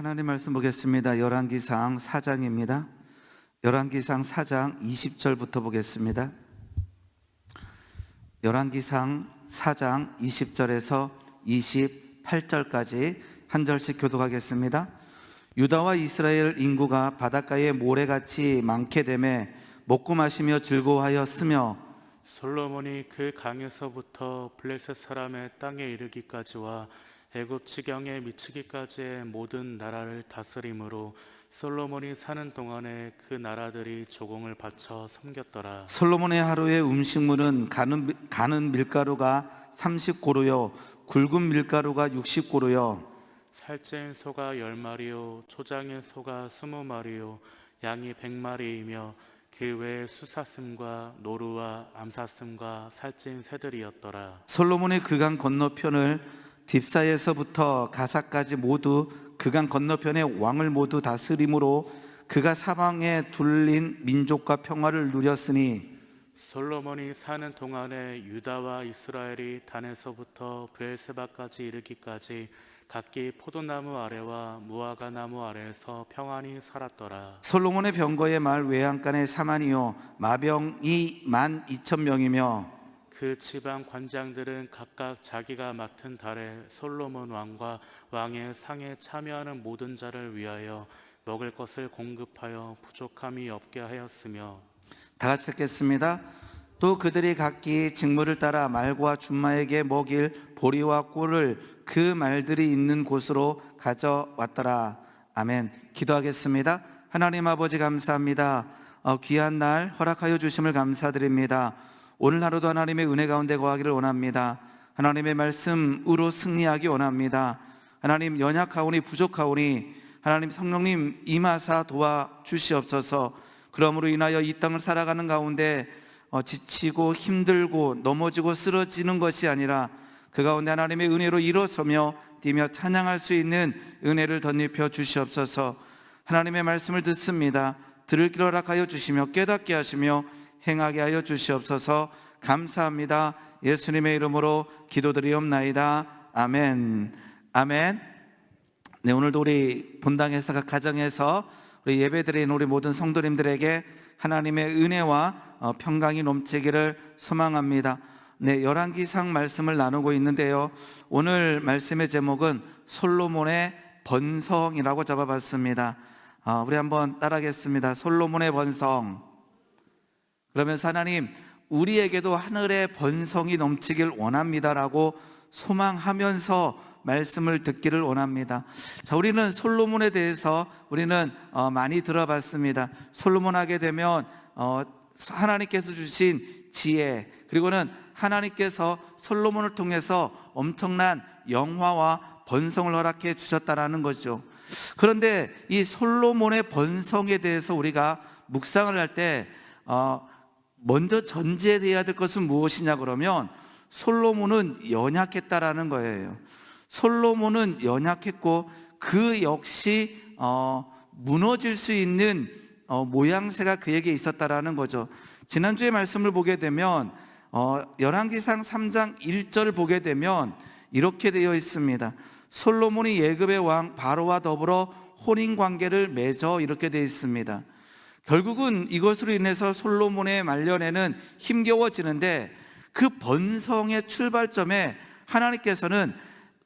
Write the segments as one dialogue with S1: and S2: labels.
S1: 하나님 말씀 보겠습니다. 열왕기상 4장입니다. 열왕기상 4장 20절부터 보겠습니다. 열왕기상 4장 20절에서 28절까지 한 절씩 교독하겠습니다. 유다와 이스라엘 인구가 바닷가에 모래같이 많게 되매 먹고 마시며 즐거워하였으며
S2: 솔로몬이 그 강에서부터 블레셋 사람의 땅에 이르기까지와 애굽 지경에 미치기까지의 모든 나라를 다스림으로 솔로몬이 사는 동안에 그 나라들이 조공을 바쳐 섬겼더라.
S1: 솔로몬의 하루의 음식물은 가는 밀가루가 30고루요 굵은 밀가루가 60고루요
S2: 살찐 소가 10마리요 초장의 소가 20마리요 양이 100마리이며 그 외에 수사슴과 노루와 암사슴과 살찐 새들이었더라.
S1: 솔로몬의 그강 건너편을 딥사에서부터 가사까지 모두 그강 건너편의 왕을 모두 다스림으로 그가 사방에 둘린 민족과 평화를 누렸으니
S2: 솔로몬이 사는 동안에 유다와 이스라엘이 단에서부터 브엘세바까지 이르기까지 각기 포도나무 아래와 무화과 나무 아래에서 평안히 살았더라.
S1: 솔로몬의 병거의 말 외양간의 4만이요 마병이 12,000명이며
S2: 그 지방 관장들은 각각 자기가 맡은 달에 솔로몬 왕과 왕의 상에 참여하는 모든 자를 위하여 먹을 것을 공급하여 부족함이 없게 하였으며
S1: 다 같이 읽겠습니다. 또 그들이 각기 직무를 따라 말과 준마에게 먹일 보리와 꿀을 그 말들이 있는 곳으로 가져왔더라. 아멘. 기도하겠습니다. 하나님 아버지 감사합니다. 귀한 날 허락하여 주심을 감사드립니다. 오늘 하루도 하나님의 은혜 가운데 거하기를 원합니다. 하나님의 말씀으로 승리하기 원합니다. 하나님 연약하오니 부족하오니 하나님 성령님 임하사 도와주시옵소서. 그러므로 인하여 이 땅을 살아가는 가운데 지치고 힘들고 넘어지고 쓰러지는 것이 아니라 그 가운데 하나님의 은혜로 일어서며 뛰며 찬양할 수 있는 은혜를 덧입혀 주시옵소서. 하나님의 말씀을 듣습니다. 들을 길 허락하여 주시며 깨닫게 하시며 행하게 하여 주시옵소서. 감사합니다. 예수님의 이름으로 기도드리옵나이다. 아멘. 아멘. 네, 오늘도 우리 본당에서 각 가정에서 우리 예배드린 우리 모든 성도님들에게 하나님의 은혜와 평강이 넘치기를 소망합니다. 네, 열왕기상 말씀을 나누고 있는데요. 오늘 말씀의 제목은 솔로몬의 번성이라고 잡아봤습니다. 우리 한번 따라하겠습니다. 솔로몬의 번성. 그러면서 하나님 우리에게도 하늘의 번성이 넘치길 원합니다라고 소망하면서 말씀을 듣기를 원합니다. 자, 우리는 솔로몬에 대해서 우리는 많이 들어봤습니다. 솔로몬 하게 되면 하나님께서 주신 지혜, 그리고는 하나님께서 솔로몬을 통해서 엄청난 영화와 번성을 허락해 주셨다라는 거죠. 그런데 이 솔로몬의 번성에 대해서 우리가 묵상을 할 때 먼저 전제되어야 될 것은 무엇이냐 그러면 솔로몬은 연약했다라는 거예요. 솔로몬은 연약했고 그 역시 무너질 수 있는 모양새가 그에게 있었다라는 거죠. 지난주에 말씀을 보게 되면 열왕기상 3장 1절을 보게 되면 이렇게 되어 있습니다. 솔로몬이 예굽의 왕 바로와 더불어 혼인관계를 맺어 이렇게 되어 있습니다. 결국은 이것으로 인해서 솔로몬의 말년에는 힘겨워지는데 그 번성의 출발점에 하나님께서는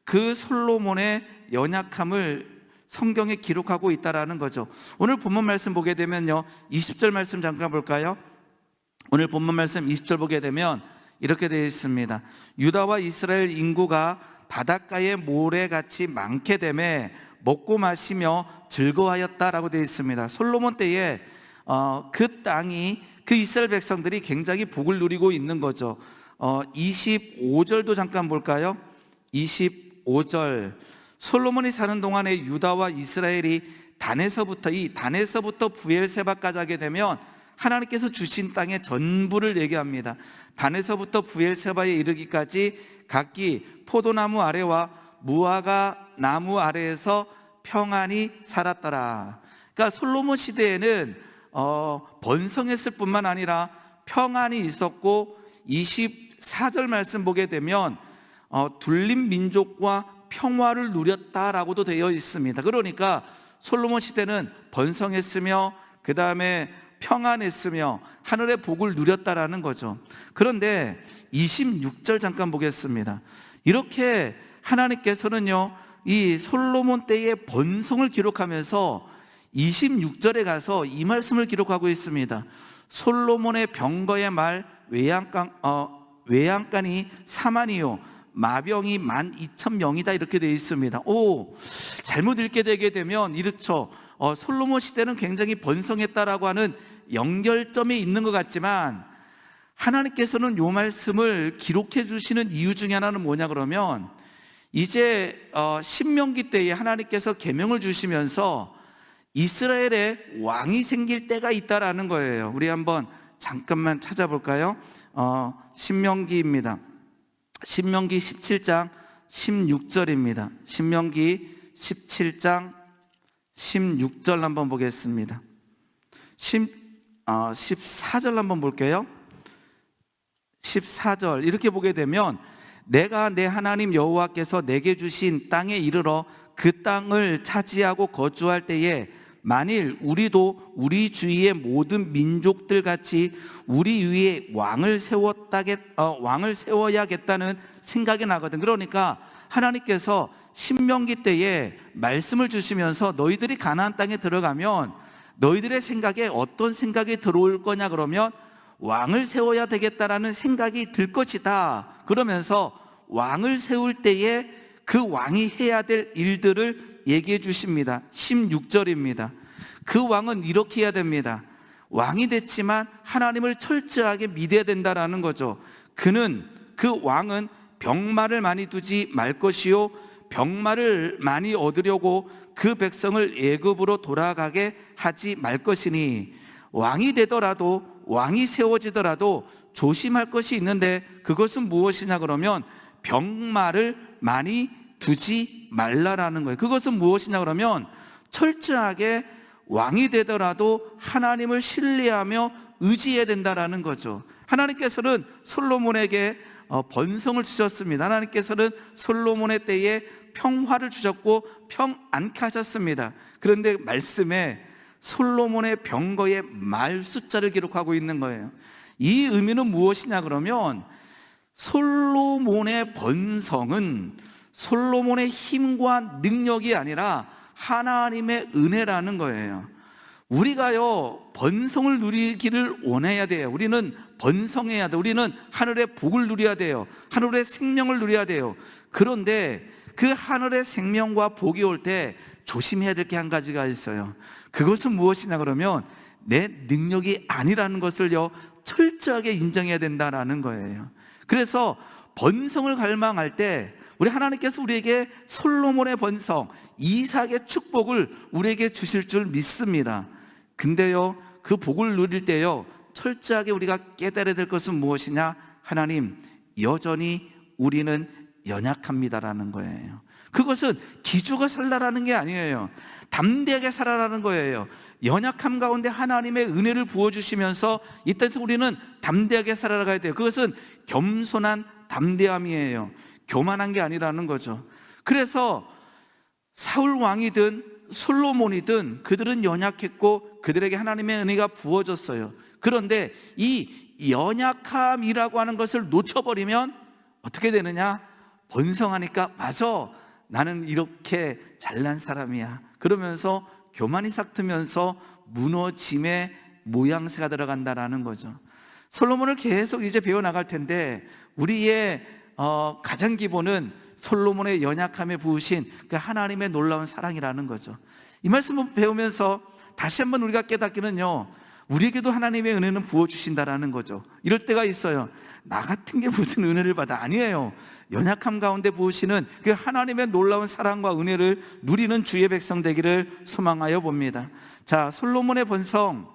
S1: 그 솔로몬의 연약함을 성경에 기록하고 있다라는 거죠. 오늘 본문 말씀 보게 되면요 20절 말씀 잠깐 볼까요? 오늘 본문 말씀 20절 보게 되면 이렇게 되어 있습니다. 유다와 이스라엘 인구가 바닷가에 모래같이 많게 되매 먹고 마시며 즐거워하였다라고 되어 있습니다. 솔로몬 때에 그 땅이 그 이스라엘 백성들이 굉장히 복을 누리고 있는 거죠. 25절도 잠깐 볼까요? 25절 솔로몬이 사는 동안에 유다와 이스라엘이 단에서부터 브엘세바까지 하게 되면 하나님께서 주신 땅의 전부를 얘기합니다. 단에서부터 브엘세바에 이르기까지 각기 포도나무 아래와 무화과 나무 아래에서 평안히 살았더라. 그러니까 솔로몬 시대에는 번성했을 뿐만 아니라 평안이 있었고 24절 말씀 보게 되면 둘린 민족과 평화를 누렸다라고도 되어 있습니다. 그러니까 솔로몬 시대는 번성했으며 그 다음에 평안했으며 하늘의 복을 누렸다라는 거죠. 그런데 26절 잠깐 보겠습니다. 이렇게 하나님께서는요, 이 솔로몬 때의 번성을 기록하면서 26절에 가서 이 말씀을 기록하고 있습니다. 솔로몬의 병거의 말 외양간이 4만이요 마병이 12,000명이다 이렇게 되어 있습니다. 잘못 읽게 되게 되면 이렇죠. 솔로몬 시대는 굉장히 번성했다라고 하는 연결점이 있는 것 같지만, 하나님께서는 이 말씀을 기록해 주시는 이유 중에 하나는 뭐냐 그러면, 이제 신명기 때에 하나님께서 계명을 주시면서 이스라엘에 왕이 생길 때가 있다라는 거예요. 우리 한번 잠깐만 찾아볼까요? 신명기입니다. 신명기 17장 16절입니다. 신명기 17장 16절 한번 보겠습니다. 14절 한번 볼게요. 14절 이렇게 보게 되면, 내가 내 하나님 여호와께서 내게 주신 땅에 이르러 그 땅을 차지하고 거주할 때에 만일 우리도 우리 주위의 모든 민족들 같이 우리 위에 왕을 세워야겠다는 생각이 나거든. 그러니까 하나님께서 신명기 때에 말씀을 주시면서 너희들이 가나안 땅에 들어가면 너희들의 생각에 어떤 생각이 들어올 거냐 그러면 왕을 세워야 되겠다라는 생각이 들 것이다. 그러면서 왕을 세울 때에 그 왕이 해야 될 일들을 얘기해 주십니다. 16절입니다. 그 왕은 이렇게 해야 됩니다. 왕이 됐지만 하나님을 철저하게 믿어야 된다라는 거죠. 그 왕은 병마를 많이 두지 말 것이요 병마를 많이 얻으려고 그 백성을 애굽으로 돌아가게 하지 말 것이니, 왕이 되더라도 왕이 세워지더라도 조심할 것이 있는데 그것은 무엇이냐 그러면 병마를 많이 두지 말라라는 거예요. 그것은 무엇이냐 그러면 철저하게 왕이 되더라도 하나님을 신뢰하며 의지해야 된다라는 거죠. 하나님께서는 솔로몬에게 번성을 주셨습니다. 하나님께서는 솔로몬의 때에 평화를 주셨고 평안케 하셨습니다. 그런데 말씀에 솔로몬의 병거의 말 숫자를 기록하고 있는 거예요. 이 의미는 무엇이냐 그러면, 솔로몬의 번성은 솔로몬의 힘과 능력이 아니라 하나님의 은혜라는 거예요. 우리가요 번성을 누리기를 원해야 돼요. 우리는 번성해야 돼요. 우리는 하늘의 복을 누려야 돼요. 하늘의 생명을 누려야 돼요. 그런데 그 하늘의 생명과 복이 올 때 조심해야 될 게 한 가지가 있어요. 그것은 무엇이냐 그러면 내 능력이 아니라는 것을요 철저하게 인정해야 된다라는 거예요. 그래서 번성을 갈망할 때 우리 하나님께서 우리에게 솔로몬의 번성, 이삭의 축복을 우리에게 주실 줄 믿습니다. 근데요 그 복을 누릴 때요 철저하게 우리가 깨달아야 될 것은 무엇이냐, 하나님 여전히 우리는 연약합니다라는 거예요. 그것은 기죽어 살라라는 게 아니에요. 담대하게 살아라는 거예요. 연약함 가운데 하나님의 은혜를 부어주시면서 이때서 우리는 담대하게 살아가야 돼요. 그것은 겸손한 담대함이에요. 교만한 게 아니라는 거죠. 그래서 사울 왕이든 솔로몬이든 그들은 연약했고 그들에게 하나님의 은혜가 부어졌어요. 그런데 이 연약함이라고 하는 것을 놓쳐버리면 어떻게 되느냐? 번성하니까 맞아, 나는 이렇게 잘난 사람이야, 그러면서 교만이 삭트면서 무너짐의 모양새가 들어간다라는 거죠. 솔로몬을 계속 이제 배워나갈 텐데 우리의 가장 기본은 솔로몬의 연약함에 부으신 그 하나님의 놀라운 사랑이라는 거죠. 이 말씀을 배우면서 다시 한번 우리가 깨닫기는요, 우리에게도 하나님의 은혜는 부어주신다라는 거죠. 이럴 때가 있어요. 나 같은 게 무슨 은혜를 받아? 아니에요. 연약함 가운데 부으시는 그 하나님의 놀라운 사랑과 은혜를 누리는 주의 백성 되기를 소망하여 봅니다. 자, 솔로몬의 번성,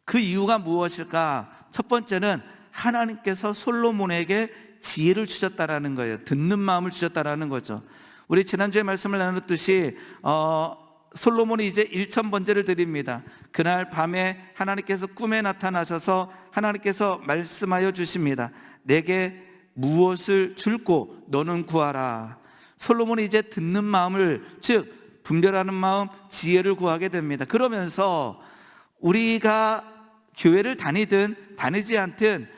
S1: 그 이유가 무엇일까? 첫 번째는 하나님께서 솔로몬에게 지혜를 주셨다라는 거예요. 듣는 마음을 주셨다라는 거죠. 우리 지난주에 말씀을 나눴듯이 솔로몬이 이제 1000번제를 드립니다. 그날 밤에 하나님께서 꿈에 나타나셔서 하나님께서 말씀하여 주십니다. 내게 무엇을 줄고 너는 구하라. 솔로몬이 이제 듣는 마음을, 즉 분별하는 마음, 지혜를 구하게 됩니다. 그러면서 우리가 교회를 다니든 다니지 않든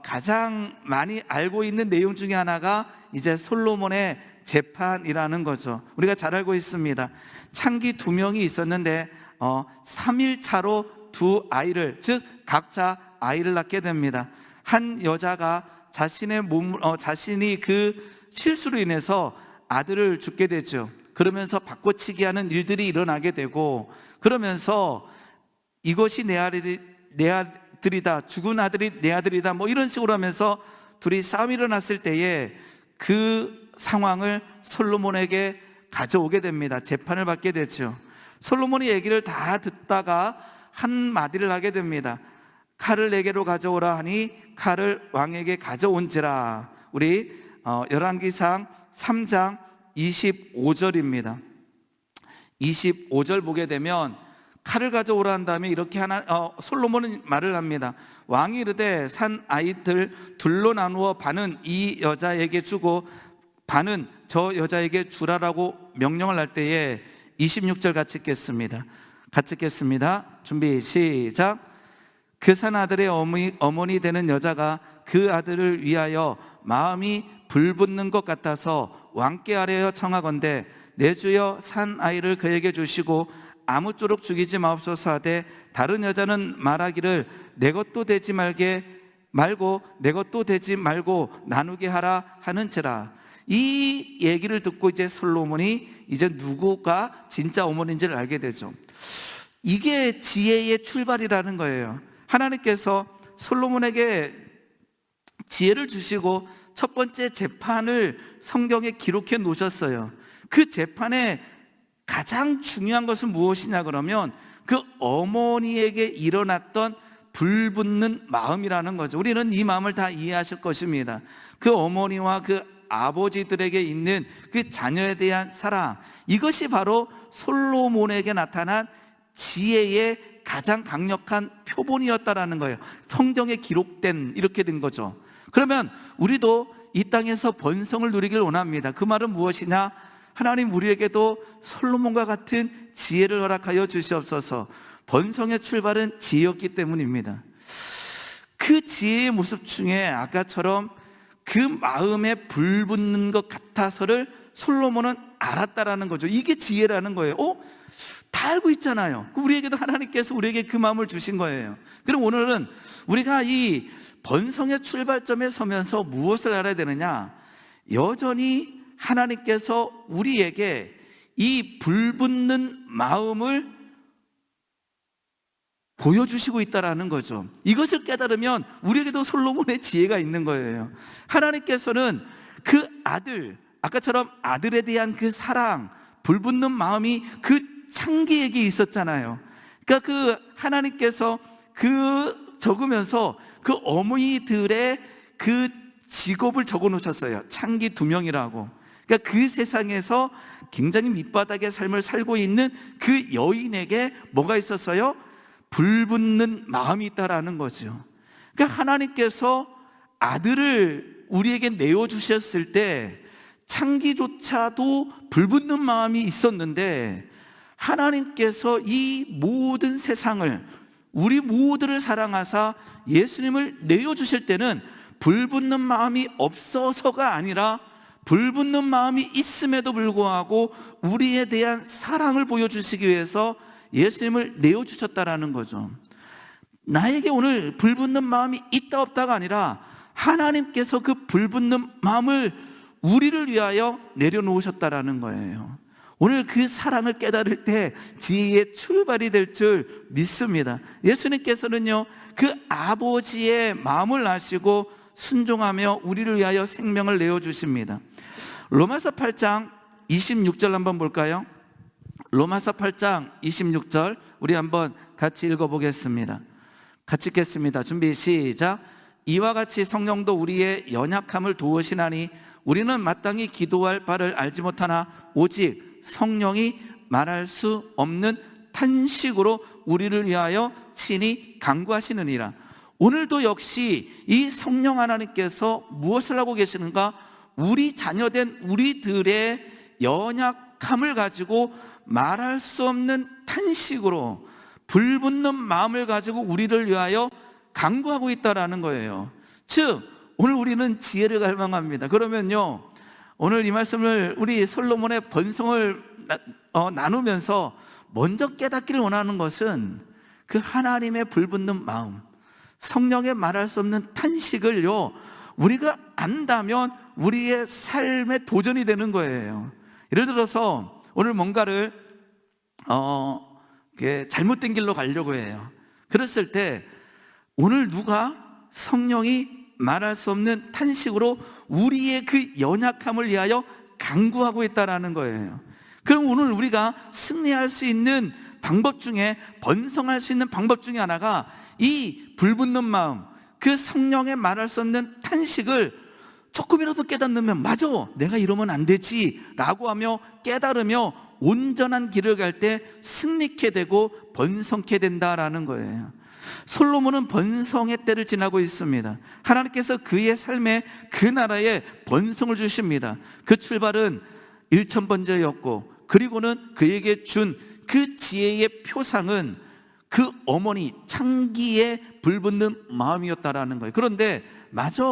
S1: 가장 많이 알고 있는 내용 중에 하나가 이제 솔로몬의 재판이라는 거죠. 우리가 잘 알고 있습니다. 창기 2명이 있었는데 3일차로 두 아이를, 즉 각자 아이를 낳게 됩니다. 한 여자가 자신이 그 실수로 인해서 아들을 죽게 되죠. 그러면서 바꿔치기 하는 일들이 일어나게 되고, 그러면서 이것이 내 아들이다, 죽은 아들이 내 아들이다, 뭐 이런 식으로 하면서 둘이 싸움이 일어났을 때에 그 상황을 솔로몬에게 가져오게 됩니다. 재판을 받게 되죠. 솔로몬이 얘기를 다 듣다가 한마디를 하게 됩니다. 칼을 내게로 가져오라 하니 칼을 왕에게 가져온지라. 우리 열왕기상 3장 25절입니다. 25절 보게 되면 칼을 가져오라 한 다음에 이렇게 솔로몬은 말을 합니다. 왕이 이르되 산 아이들 둘로 나누어 반은 이 여자에게 주고 반은 저 여자에게 주라라고 명령을 할 때에 26절 같이 읽겠습니다. 준비 시작. 그 산 아들의 어머니 되는 여자가 그 아들을 위하여 마음이 불붙는 것 같아서 왕께 아뢰어 청하건대 내 주여 산 아이를 그에게 주시고 아무쪼록 죽이지 마옵소서 하되 다른 여자는 말하기를 내 것도 되지 말고 내 것도 되지 말고 나누게 하라 하는지라. 이 얘기를 듣고 이제 솔로몬이 이제 누구가 진짜 어머니인지를 알게 되죠. 이게 지혜의 출발이라는 거예요. 하나님께서 솔로몬에게 지혜를 주시고 첫 번째 재판을 성경에 기록해 놓으셨어요. 그 재판에 가장 중요한 것은 무엇이냐 그러면 그 어머니에게 일어났던 불붙는 마음이라는 거죠. 우리는 이 마음을 다 이해하실 것입니다. 그 어머니와 그 아버지들에게 있는 그 자녀에 대한 사랑, 이것이 바로 솔로몬에게 나타난 지혜의 가장 강력한 표본이었다라는 거예요. 성경에 기록된, 이렇게 된 거죠. 그러면 우리도 이 땅에서 번성을 누리길 원합니다. 그 말은 무엇이냐? 하나님 우리에게도 솔로몬과 같은 지혜를 허락하여 주시옵소서. 번성의 출발은 지혜였기 때문입니다. 그 지혜의 모습 중에 아까처럼 그 마음에 불붙는 것 같아서를 솔로몬은 알았다라는 거죠. 이게 지혜라는 거예요. 다 알고 있잖아요. 우리에게도 하나님께서 우리에게 그 마음을 주신 거예요. 그럼 오늘은 우리가 이 번성의 출발점에 서면서 무엇을 알아야 되느냐? 여전히 하나님께서 우리에게 이 불붙는 마음을 보여주시고 있다라는 거죠. 이것을 깨달으면 우리에게도 솔로몬의 지혜가 있는 거예요. 하나님께서는 그 아들, 아까처럼 아들에 대한 그 사랑, 불붙는 마음이 그 창기에게 있었잖아요. 그러니까 그 하나님께서 적으면서 그 어머니들의 그 직업을 적어 놓으셨어요. 창기 2명이라고. 그러니까 그 세상에서 굉장히 밑바닥의 삶을 살고 있는 그 여인에게 뭐가 있었어요? 불붙는 마음이 있다라는 거죠. 그러니까 하나님께서 아들을 우리에게 내어주셨을 때 창기조차도 불붙는 마음이 있었는데, 하나님께서 이 모든 세상을, 우리 모두를 사랑하사 예수님을 내어주실 때는 불붙는 마음이 없어서가 아니라 불붙는 마음이 있음에도 불구하고 우리에 대한 사랑을 보여주시기 위해서 예수님을 내어주셨다라는 거죠. 나에게 오늘 불붙는 마음이 있다 없다가 아니라 하나님께서 그 불붙는 마음을 우리를 위하여 내려놓으셨다라는 거예요. 오늘 그 사랑을 깨달을 때 지혜의 출발이 될 줄 믿습니다. 예수님께서는요, 그 아버지의 마음을 아시고 순종하며 우리를 위하여 생명을 내어주십니다. 로마서 8장 26절 한번 볼까요? 로마서 8장 26절 우리 한번 같이 읽어보겠습니다. 같이 읽겠습니다. 준비 시작. 이와 같이 성령도 우리의 연약함을 도우시나니 우리는 마땅히 기도할 바를 알지 못하나 오직 성령이 말할 수 없는 탄식으로 우리를 위하여 친히 간구하시느니라. 오늘도 역시 이 성령 하나님께서 무엇을 하고 계시는가? 우리 자녀된 우리들의 연약함을 가지고 말할 수 없는 탄식으로 불붙는 마음을 가지고 우리를 위하여 간구하고 있다라는 거예요. 즉 오늘 우리는 지혜를 갈망합니다. 그러면요, 오늘 이 말씀을 우리 솔로몬의 번성을 나누면서 먼저 깨닫기를 원하는 것은 그 하나님의 불붙는 마음, 성령의 말할 수 없는 탄식을요, 우리가 안다면 우리의 삶의 도전이 되는 거예요. 예를 들어서 오늘 뭔가를 잘못된 길로 가려고 해요. 그랬을 때 오늘 누가 성령이 말할 수 없는 탄식으로 우리의 그 연약함을 위하여 간구하고 있다라는 거예요. 그럼 오늘 우리가 승리할 수 있는 방법 중에, 번성할 수 있는 방법 중에 하나가 이 불붙는 마음, 그 성령의 말할 수 없는 탄식을 조금이라도 깨닫으면, 맞아, 내가 이러면 안 되지 라고 하며 깨달으며 온전한 길을 갈 때 승리케 되고 번성케 된다라는 거예요. 솔로몬은 번성의 때를 지나고 있습니다. 하나님께서 그의 삶에, 그 나라에 번성을 주십니다. 그 출발은 1000번째였고, 그리고는 그에게 준 그 지혜의 표상은 그 어머니 창기의 불붙는 마음이었다라는 거예요. 그런데 맞아,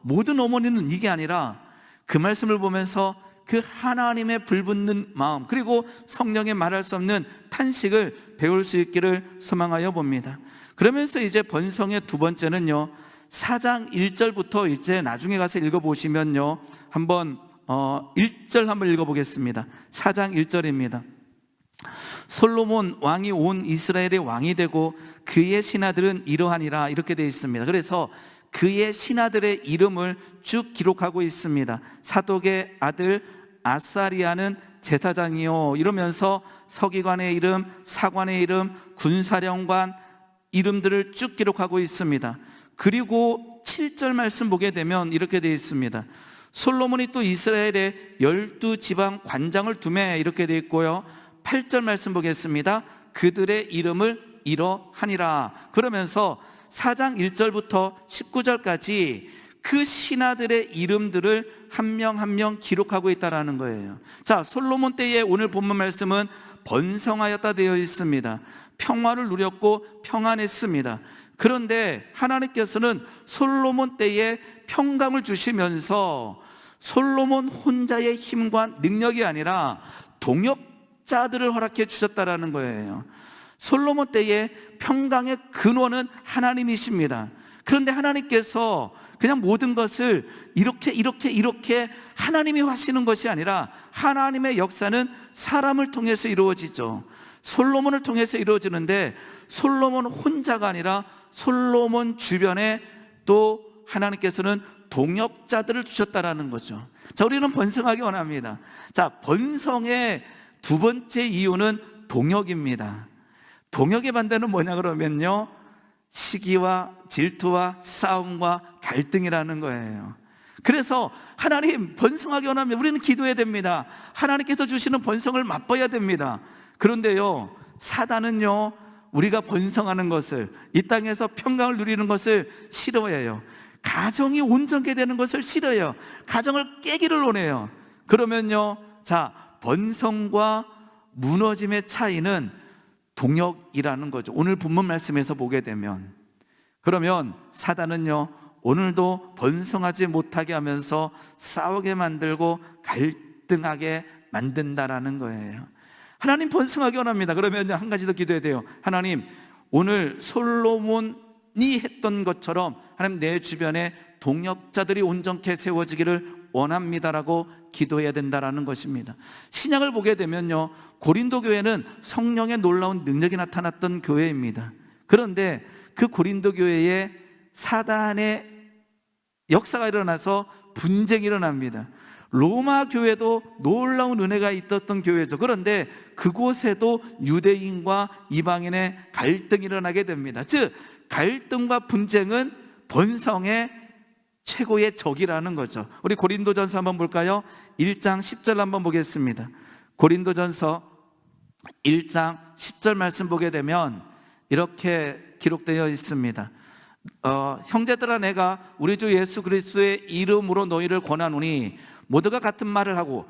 S1: 모든 어머니는 이게 아니라 그 말씀을 보면서 그 하나님의 불붙는 마음, 그리고 성령의 말할 수 없는 탄식을 배울 수 있기를 소망하여 봅니다. 그러면서 이제 번성의 두 번째는요, 4장 1절부터 이제 나중에 가서 읽어보시면요, 한번 1절 한번 읽어보겠습니다. 4장 1절입니다. 솔로몬 왕이 온 이스라엘의 왕이 되고 그의 신하들은 이러하니라, 이렇게 되어 있습니다. 그래서 그의 신하들의 이름을 쭉 기록하고 있습니다. 사독의 아들 아사리아는 제사장이요, 이러면서 서기관의 이름, 사관의 이름, 군사령관 이름들을 쭉 기록하고 있습니다. 그리고 7절 말씀 보게 되면 이렇게 되어 있습니다. 솔로몬이 또 이스라엘에 12지방 관장을 두매, 이렇게 되어 있고요. 8절 말씀 보겠습니다. 그들의 이름을 이러하니라. 그러면서 4장 1절부터 19절까지 그 신하들의 이름들을 한 명 한 명 기록하고 있다는 거예요. 자, 솔로몬 때의 오늘 본문 말씀은 번성하였다 되어 있습니다. 평화를 누렸고 평안했습니다. 그런데 하나님께서는 솔로몬 때에 평강을 주시면서 솔로몬 혼자의 힘과 능력이 아니라 동역자들을 허락해 주셨다라는 거예요. 솔로몬 때의 평강의 근원은 하나님이십니다. 그런데 하나님께서 그냥 모든 것을 이렇게 하나님이 하시는 것이 아니라, 하나님의 역사는 사람을 통해서 이루어지죠. 솔로몬을 통해서 이루어지는데, 솔로몬 혼자가 아니라 솔로몬 주변에 또 하나님께서는 동역자들을 주셨다라는 거죠. 자, 우리는 번성하기 원합니다. 자, 번성의 두 번째 이유는 동역입니다. 동역의 반대는 뭐냐 그러면요, 시기와 질투와 싸움과 갈등이라는 거예요. 그래서 하나님, 번성하기 원하면 우리는 기도해야 됩니다. 하나님께서 주시는 번성을 맛봐야 됩니다. 그런데요, 사단은요, 우리가 번성하는 것을, 이 땅에서 평강을 누리는 것을 싫어해요. 가정이 온전케 되는 것을 싫어해요. 가정을 깨기를 원해요. 그러면요, 자, 번성과 무너짐의 차이는 동역이라는 거죠. 오늘 본문 말씀에서 보게 되면, 그러면 사단은요, 오늘도 번성하지 못하게 하면서 싸우게 만들고 갈등하게 만든다라는 거예요. 하나님, 번성하기 원합니다. 그러면 한 가지 더 기도해야 돼요. 하나님, 오늘 솔로몬이 했던 것처럼 하나님, 내 주변에 동역자들이 온전케 세워지기를 원합니다라고 기도해야 된다라는 것입니다. 신약을 보게 되면요, 고린도 교회는 성령의 놀라운 능력이 나타났던 교회입니다. 그런데 그 고린도 교회에 사단의 역사가 일어나서 분쟁이 일어납니다. 로마 교회도 놀라운 은혜가 있었던 교회죠. 그런데 그곳에도 유대인과 이방인의 갈등이 일어나게 됩니다. 즉, 갈등과 분쟁은 번성의 최고의 적이라는 거죠. 우리 고린도전서 한번 볼까요? 1장 10절 한번 보겠습니다. 고린도전서 1장 10절 말씀 보게 되면 이렇게 기록되어 있습니다. 형제들아, 내가 우리 주 예수 그리스도의 이름으로 너희를 권하노니 모두가 같은 말을 하고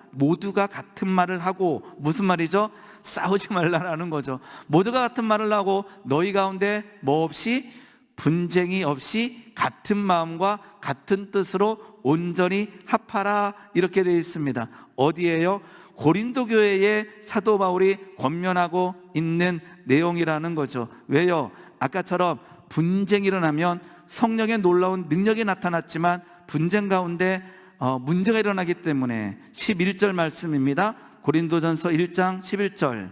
S1: 무슨 말이죠? 싸우지 말라라는 거죠. 모두가 같은 말을 하고 너희 가운데 뭐 없이 분쟁이 없이 같은 마음과 같은 뜻으로 온전히 합하라 이렇게 되어 있습니다. 어디에요? 고린도 교회에 사도 바울이 권면하고 있는 내용이라는 거죠. 왜요? 아까처럼 분쟁이 일어나면 성령의 놀라운 능력이 나타났지만 분쟁 가운데 문제가 일어나기 때문에 11절 말씀입니다. 고린도전서 1장 11절.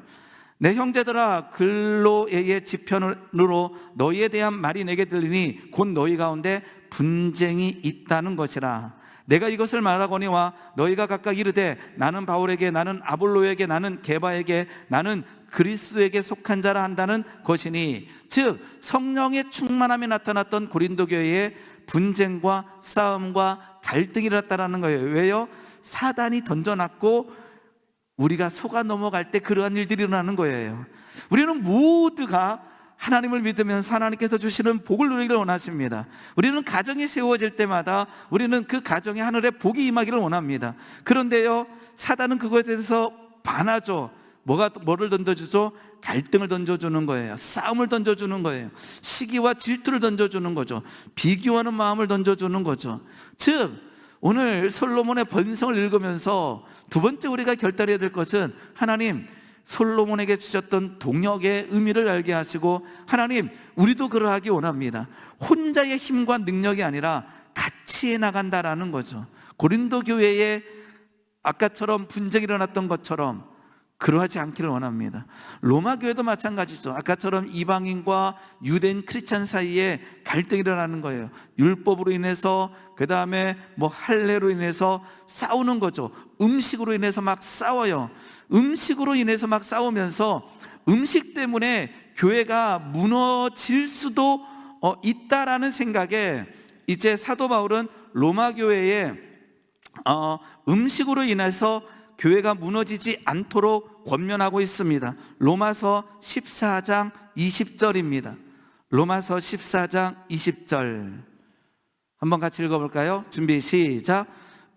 S1: 내 형제들아, 글로에의 지편으로 너희에 대한 말이 내게 들리니 곧 너희 가운데 분쟁이 있다는 것이라. 내가 이것을 말하거니와 너희가 각각 이르되 나는 바울에게, 나는 아볼로에게, 나는 게바에게, 나는 그리스도에게 속한 자라 한다는 것이니, 즉 성령의 충만함이 나타났던 고린도 교회에 분쟁과 싸움과 갈등이 일어났다는 거예요. 왜요? 사단이 던져놨고 우리가 속아 넘어갈 때 그러한 일들이 일어나는 거예요. 우리는 모두가 하나님을 믿으면서 하나님께서 주시는 복을 누리기를 원하십니다. 우리는 가정이 세워질 때마다 우리는 그 가정에 하늘의 복이 임하기를 원합니다. 그런데요, 사단은 그것에 대해서 반하죠. 뭐를 던져주죠? 갈등을 던져주는 거예요. 싸움을 던져주는 거예요. 시기와 질투를 던져주는 거죠. 비교하는 마음을 던져주는 거죠. 즉 오늘 솔로몬의 번성을 읽으면서 두 번째 우리가 결단해야 될 것은, 하나님 솔로몬에게 주셨던 동역의 의미를 알게 하시고, 하나님 우리도 그러하기 원합니다. 혼자의 힘과 능력이 아니라 같이 나간다라는 거죠. 고린도 교회에 아까처럼 분쟁이 일어났던 것처럼 그러하지 않기를 원합니다. 로마 교회도 마찬가지죠. 아까처럼 이방인과 유대인 크리스찬 사이에 갈등이 일어나는 거예요. 율법으로 인해서, 그 다음에 할례로 인해서 싸우는 거죠. 음식으로 인해서 막 싸워요. 음식으로 인해서 막 싸우면서 음식 때문에 교회가 무너질 수도 있다라는 생각에 이제 사도 바울은 로마 교회에 음식으로 인해서 교회가 무너지지 않도록 권면하고 있습니다. 로마서 14장 20절입니다. 로마서 14장 20절 한번 같이 읽어볼까요? 준비 시작.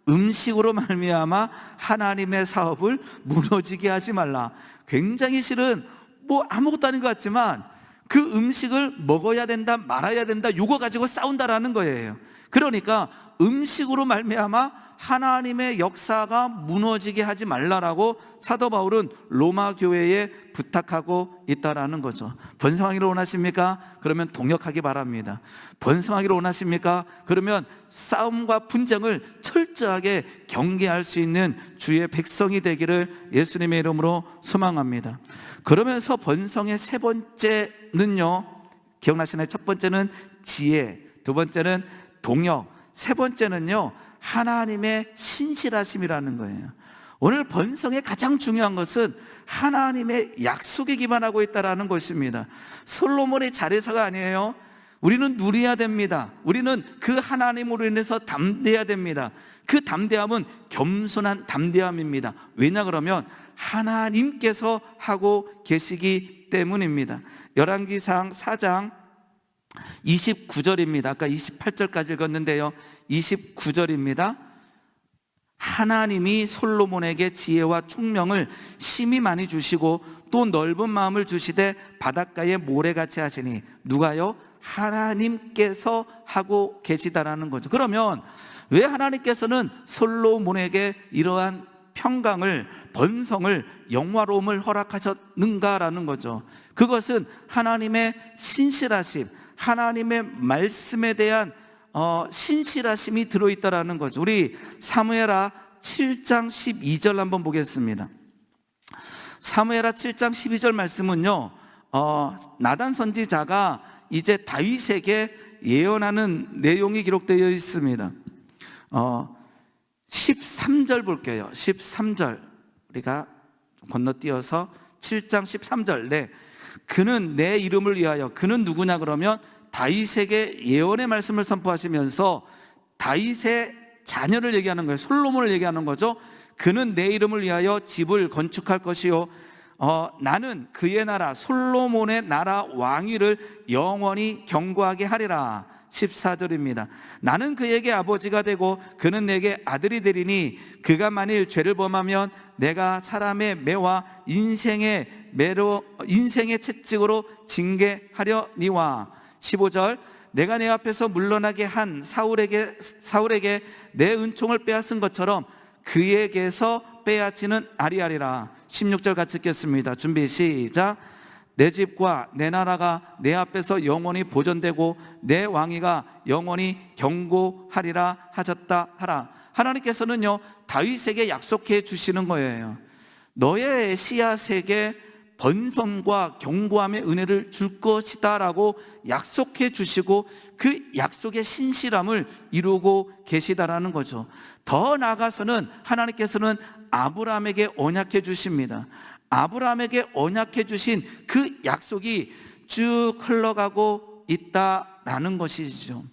S1: 음식으로 말미암아 하나님의 사업을 무너지게 하지 말라. 굉장히 실은 아무것도 아닌 것 같지만 그 음식을 먹어야 된다 말아야 된다 요거 가지고 싸운다라는 거예요. 그러니까 음식으로 말미암아 하나님의 역사가 무너지게 하지 말라라고 사도 바울은 로마 교회에 부탁하고 있다라는 거죠. 번성하기를 원하십니까? 그러면 동역하기 바랍니다. 번성하기를 원하십니까? 그러면 싸움과 분쟁을 철저하게 경계할 수 있는 주의 백성이 되기를 예수님의 이름으로 소망합니다. 그러면서 번성의 세 번째는요, 기억나시나요? 첫 번째는 지혜, 두 번째는 동역, 세 번째는요 하나님의 신실하심이라는 거예요. 오늘 번성의 가장 중요한 것은 하나님의 약속에 기반하고 있다는 것입니다. 솔로몬의 잘해서가 아니에요. 우리는 누려야 됩니다. 우리는 그 하나님으로 인해서 담대해야 됩니다. 그 담대함은 겸손한 담대함입니다. 왜냐 그러면 하나님께서 하고 계시기 때문입니다. 열왕기상 4장 29절입니다. 아까 28절까지 읽었는데요, 29절입니다. 하나님이 솔로몬에게 지혜와 총명을 심히 많이 주시고 또 넓은 마음을 주시되 바닷가에 모래같이 하시니. 누가요? 하나님께서 하고 계시다라는 거죠. 그러면 왜 하나님께서는 솔로몬에게 이러한 평강을, 번성을, 영화로움을 허락하셨는가라는 거죠. 그것은 하나님의 신실하심, 하나님의 말씀에 대한 신실하심이 들어있다라는 거죠. 우리 사무엘하 7장 12절 한번 보겠습니다. 사무엘하 7장 12절 말씀은요, 나단 선지자가 이제 다윗에게 예언하는 내용이 기록되어 있습니다. 13절 볼게요. 13절 우리가 건너뛰어서 7장 13절. 네, 그는 내 이름을 위하여, 그는 누구냐 그러면 다윗에게 예언의 말씀을 선포하시면서 다윗의 자녀를 얘기하는 거예요. 솔로몬을 얘기하는 거죠. 그는 내 이름을 위하여 집을 건축할 것이요, 나는 그의 나라 솔로몬의 나라 왕위를 영원히 견고하게 하리라. 14절입니다. 나는 그에게 아버지가 되고 그는 내게 아들이 되리니 그가 만일 죄를 범하면 내가 사람의 매와 인생의 채찍으로 징계하려니와. 15절 내가 내 앞에서 물러나게 한 사울에게 내 은총을 빼앗은 것처럼 그에게서 빼앗지는 아니하리라. 16절 같이 읽겠습니다. 준비 시작. 내 집과 내 나라가 내 앞에서 영원히 보존되고 내 왕위가 영원히 경고하리라 하셨다 하라. 하나님께서는요 다윗에게 약속해 주시는 거예요. 너의 씨앗에게 번성과 경고함의 은혜를 줄 것이다 라고 약속해 주시고 그 약속의 신실함을 이루고 계시다라는 거죠. 더 나아가서는 하나님께서는 아브라함에게 언약해 주십니다. 아브라함에게 언약해 주신 그 약속이 쭉 흘러가고 있다라는 것이죠.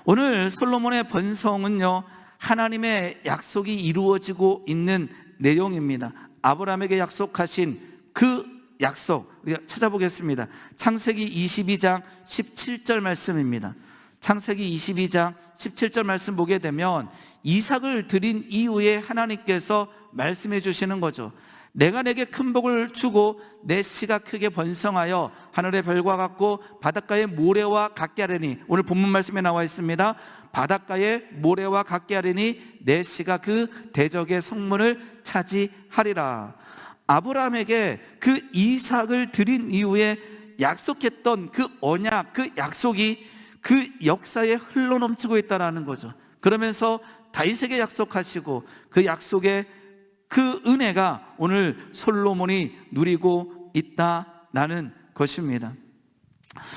S1: 오늘 솔로몬의 번성은요 하나님의 약속이 이루어지고 있는 내용입니다. 아브라함에게 약속하신 그 약속 우리가 찾아보겠습니다. 창세기 22장 17절 말씀입니다. 창세기 22장 17절 말씀 보게 되면 이삭을 드린 이후에 하나님께서 말씀해 주시는 거죠. 내가 내게 큰 복을 주고 내 씨가 크게 번성하여 하늘의 별과 같고 바닷가의 모래와 같게 하리니. 오늘 본문 말씀에 나와 있습니다. 바닷가의 모래와 같게 하리니 내 씨가 그 대적의 성문을 차지하리라. 아브라함에게 그 이삭을 드린 이후에 약속했던 그 언약, 그 약속이 그 역사에 흘러넘치고 있다는 거죠. 그러면서 다윗에게 약속하시고 그 약속의 그 은혜가 오늘 솔로몬이 누리고 있다라는 것입니다.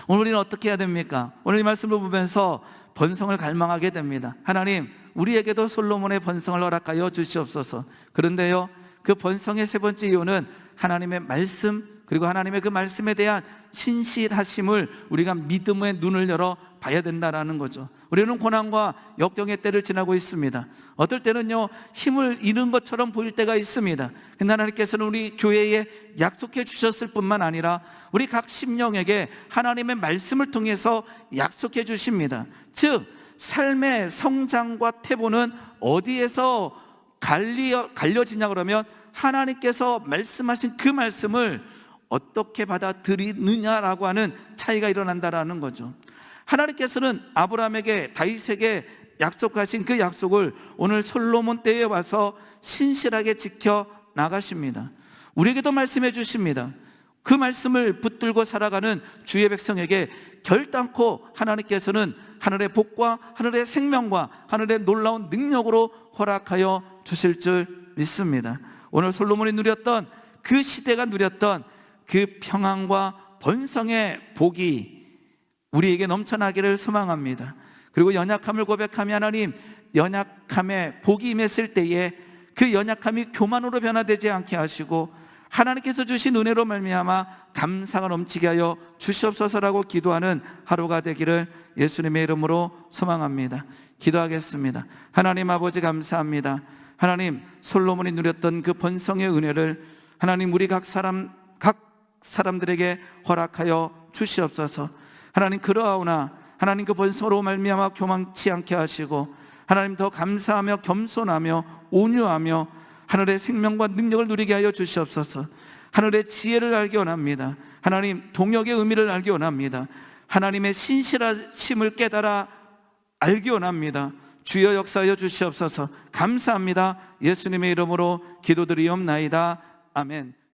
S1: 오늘 우리는 어떻게 해야 됩니까? 오늘 이 말씀을 보면서 번성을 갈망하게 됩니다. 하나님, 우리에게도 솔로몬의 번성을 허락하여 주시옵소서. 그런데요, 그 번성의 세 번째 이유는 하나님의 말씀, 그리고 하나님의 그 말씀에 대한 신실하심을 우리가 믿음의 눈을 열어 봐야 된다는 거죠. 우리는 고난과 역경의 때를 지나고 있습니다. 어떨 때는요 힘을 잃은 것처럼 보일 때가 있습니다. 그런데 하나님께서는 우리 교회에 약속해 주셨을 뿐만 아니라 우리 각 심령에게 하나님의 말씀을 통해서 약속해 주십니다. 즉 삶의 성장과 태보는 어디에서 갈려지냐 그러면 하나님께서 말씀하신 그 말씀을 어떻게 받아들이느냐라고 하는 차이가 일어난다라는 거죠. 하나님께서는 아브라함에게 다윗에게 약속하신 그 약속을 오늘 솔로몬 때에 와서 신실하게 지켜 나가십니다. 우리에게도 말씀해 주십니다. 그 말씀을 붙들고 살아가는 주의 백성에게 결단코 하나님께서는 하늘의 복과 하늘의 생명과 하늘의 놀라운 능력으로 허락하여 주실 줄 믿습니다. 오늘 솔로몬이 누렸던 그 시대가 누렸던 그 평안과 번성의 복이 우리에게 넘쳐나기를 소망합니다. 그리고 연약함을 고백하며 하나님, 연약함에 복이 임했을 때에 그 연약함이 교만으로 변화되지 않게 하시고 하나님께서 주신 은혜로 말미암아 감사가 넘치게 하여 주시옵소서라고 기도하는 하루가 되기를 예수님의 이름으로 소망합니다. 기도하겠습니다. 하나님 아버지 감사합니다. 하나님, 솔로몬이 누렸던 그 번성의 은혜를 하나님 우리 각 사람들에게 허락하여 주시옵소서. 하나님, 그러하오나 하나님 그 번성으로 말미암아 교만치 않게 하시고 하나님 더 감사하며 겸손하며 온유하며 하늘의 생명과 능력을 누리게 하여 주시옵소서. 하늘의 지혜를 알기 원합니다. 하나님, 동역의 의미를 알기 원합니다. 하나님의 신실하심을 깨달아 알기 원합니다. 주여 역사하여 주시옵소서. 감사합니다. 예수님의 이름으로 기도드리옵나이다. 아멘.